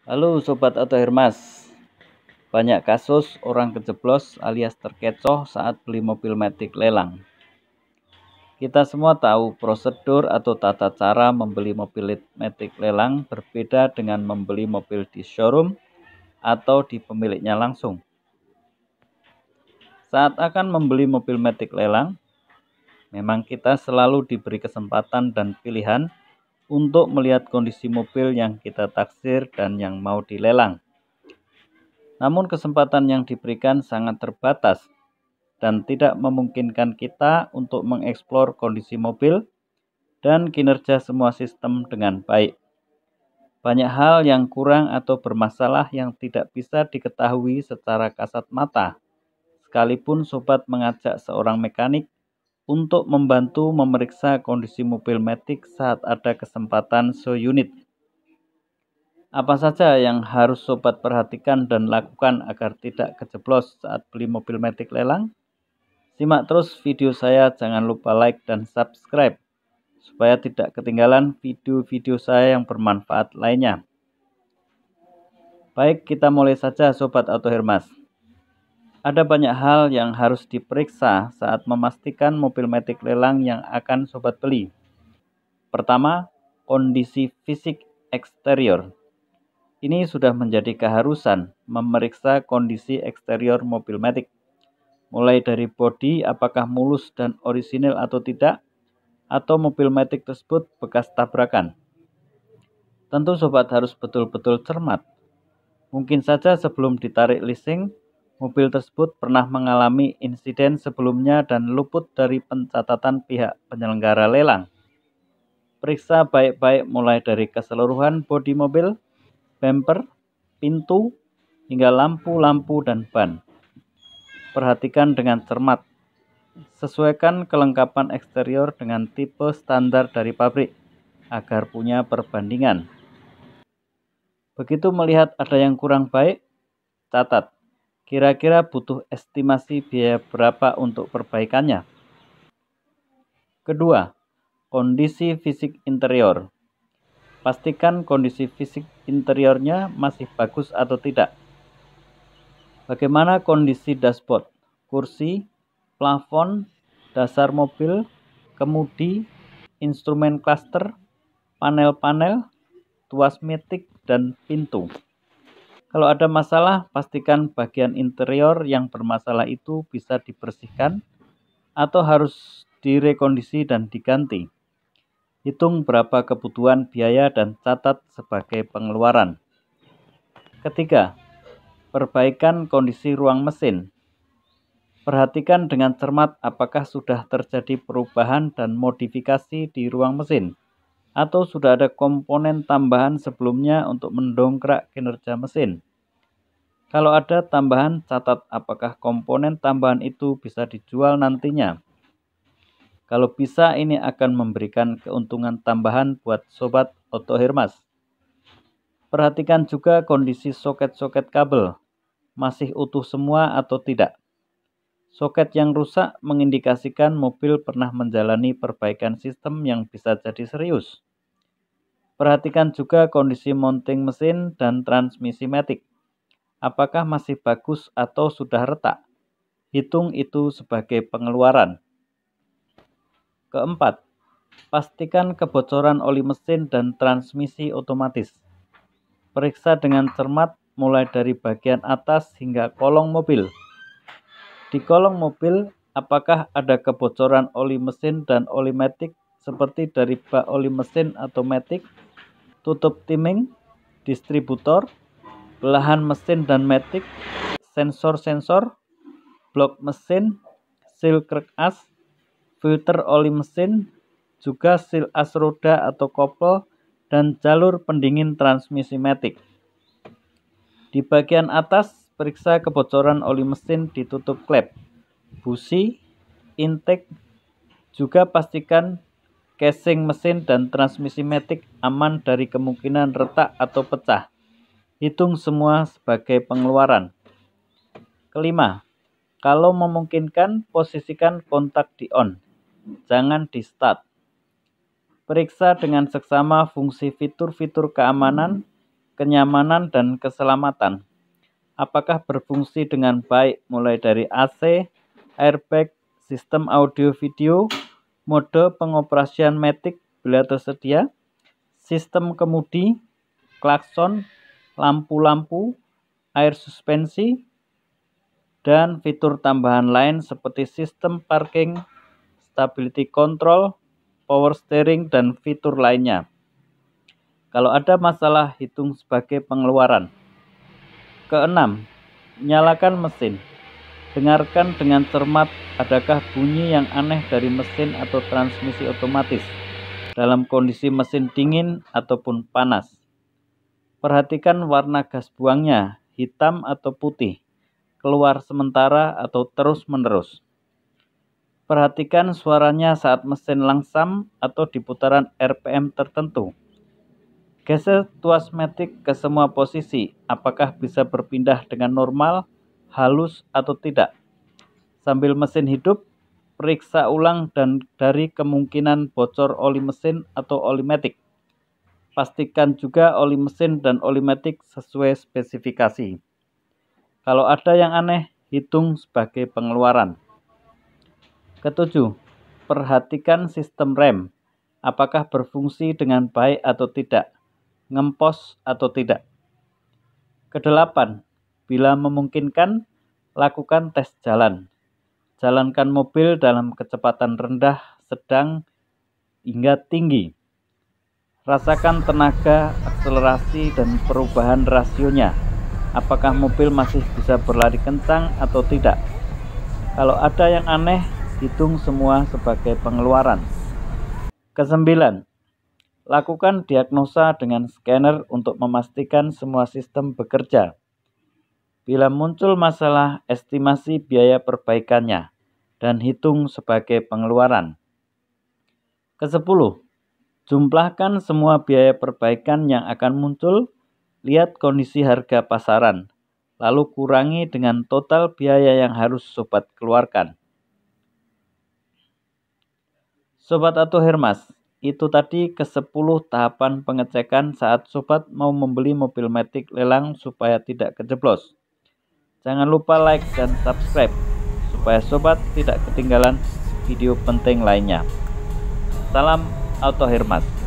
Halo Sobat Auto Hermas, banyak kasus orang kejeblos alias terkecoh saat beli mobil matic lelang. Kita semua tahu prosedur atau tata cara membeli mobil matic lelang berbeda dengan membeli mobil di showroom atau di pemiliknya langsung. Saat akan membeli mobil matic lelang, memang kita selalu diberi kesempatan dan pilihan untuk melihat kondisi mobil yang kita taksir dan yang mau dilelang. Namun kesempatan yang diberikan sangat terbatas dan tidak memungkinkan kita untuk mengeksplor kondisi mobil dan kinerja semua sistem dengan baik. Banyak hal yang kurang atau bermasalah yang tidak bisa diketahui secara kasat mata, sekalipun sobat mengajak seorang mekanik untuk membantu memeriksa kondisi mobil matic saat ada kesempatan show unit. Apa saja yang harus sobat perhatikan dan lakukan agar tidak kejeblos saat beli mobil matic lelang? Simak terus video saya, jangan lupa like dan subscribe supaya tidak ketinggalan video-video saya yang bermanfaat lainnya. Baik, kita mulai saja Sobat Auto Hermas. Ada banyak hal yang harus diperiksa saat memastikan mobil matic lelang yang akan sobat beli. Pertama, kondisi fisik eksterior. Ini sudah menjadi keharusan memeriksa kondisi eksterior mobil matic. Mulai dari bodi apakah mulus dan orisinil atau tidak, atau mobil matic tersebut bekas tabrakan. Tentu sobat harus betul-betul cermat. Mungkin saja sebelum ditarik leasing, mobil tersebut pernah mengalami insiden sebelumnya dan luput dari pencatatan pihak penyelenggara lelang. Periksa baik-baik mulai dari keseluruhan bodi mobil, bumper, pintu, hingga lampu-lampu dan ban. Perhatikan dengan cermat. Sesuaikan kelengkapan eksterior dengan tipe standar dari pabrik agar punya perbandingan. Begitu melihat ada yang kurang baik, catat. Kira-kira butuh estimasi biaya berapa untuk perbaikannya. Kedua, kondisi fisik interior. Pastikan kondisi fisik interiornya masih bagus atau tidak. Bagaimana kondisi dashboard, kursi, plafon, dasar mobil, kemudi, instrumen cluster, panel-panel, tuas matic, dan pintu. Kalau ada masalah, pastikan bagian interior yang bermasalah itu bisa dibersihkan atau harus direkondisi dan diganti. Hitung berapa kebutuhan biaya dan catat sebagai pengeluaran. Ketiga, perbaikan kondisi ruang mesin. Perhatikan dengan cermat apakah sudah terjadi perubahan dan modifikasi di ruang mesin, atau sudah ada komponen tambahan sebelumnya untuk mendongkrak kinerja mesin. Kalau ada tambahan, catat apakah komponen tambahan itu bisa dijual nantinya. Kalau bisa, ini akan memberikan keuntungan tambahan buat Sobat Auto Hermas. Perhatikan juga kondisi soket-soket kabel, masih utuh semua atau tidak. Soket yang rusak mengindikasikan mobil pernah menjalani perbaikan sistem yang bisa jadi serius. Perhatikan juga kondisi mounting mesin dan transmisi matic. Apakah masih bagus atau sudah retak? Hitung itu sebagai pengeluaran. Keempat, pastikan kebocoran oli mesin dan transmisi otomatis. Periksa dengan cermat mulai dari bagian atas hingga kolong mobil. Di kolong mobil, apakah ada kebocoran oli mesin dan oli matic seperti dari bak oli mesin atau matic, tutup timing, distributor, belahan mesin dan matic, sensor-sensor, blok mesin, seal krek as, filter oli mesin, juga seal as roda atau kopel, dan jalur pendingin transmisi matic. Di bagian atas, periksa kebocoran oli mesin di tutup klep, busi, intake, juga pastikan casing mesin dan transmisi matic aman dari kemungkinan retak atau pecah. Hitung semua sebagai pengeluaran. Kelima, kalau memungkinkan, posisikan kontak di on, jangan di start. Periksa dengan seksama fungsi fitur-fitur keamanan kenyamanan dan keselamatan. Apakah berfungsi dengan baik mulai dari AC, airbag, sistem audio video, mode pengoperasian matic bila tersedia, sistem kemudi, klakson, lampu-lampu, air suspensi, dan fitur tambahan lain seperti sistem parking, stability control, power steering, dan fitur lainnya. Kalau ada masalah, hitung sebagai pengeluaran. Keenam, nyalakan mesin. Dengarkan dengan cermat adakah bunyi yang aneh dari mesin atau transmisi otomatis dalam kondisi mesin dingin ataupun panas. Perhatikan warna gas buangnya, hitam atau putih, keluar sementara atau terus-menerus. Perhatikan suaranya saat mesin langsam atau di putaran RPM tertentu. Geser tuas matic ke semua posisi, apakah bisa berpindah dengan normal, halus atau tidak. Sambil mesin hidup, periksa ulang dan dari kemungkinan bocor oli mesin atau oli matic. Pastikan juga oli mesin dan oli matic sesuai spesifikasi. Kalau ada yang aneh, hitung sebagai pengeluaran. Ketujuh, perhatikan sistem rem. Apakah berfungsi dengan baik atau tidak, ngempos atau tidak. Kedelapan, bila memungkinkan, lakukan tes jalan. Jalankan mobil dalam kecepatan rendah, sedang, hingga tinggi. Rasakan tenaga, akselerasi, dan perubahan rasionya. Apakah mobil masih bisa berlari kencang atau tidak. Kalau ada yang aneh, hitung semua sebagai pengeluaran. Kesembilan, lakukan diagnosa dengan scanner untuk memastikan semua sistem bekerja. Bila muncul masalah, estimasi biaya perbaikannya dan hitung sebagai pengeluaran. Kesepuluh, jumlahkan semua biaya perbaikan yang akan muncul, lihat kondisi harga pasaran, lalu kurangi dengan total biaya yang harus sobat keluarkan. Sobat Auto Hermas, itu tadi ke-10 tahapan pengecekan saat sobat mau membeli mobil matic lelang supaya tidak kejeblos. Jangan lupa like dan subscribe supaya sobat tidak ketinggalan video penting lainnya. Salam Auto Hermas.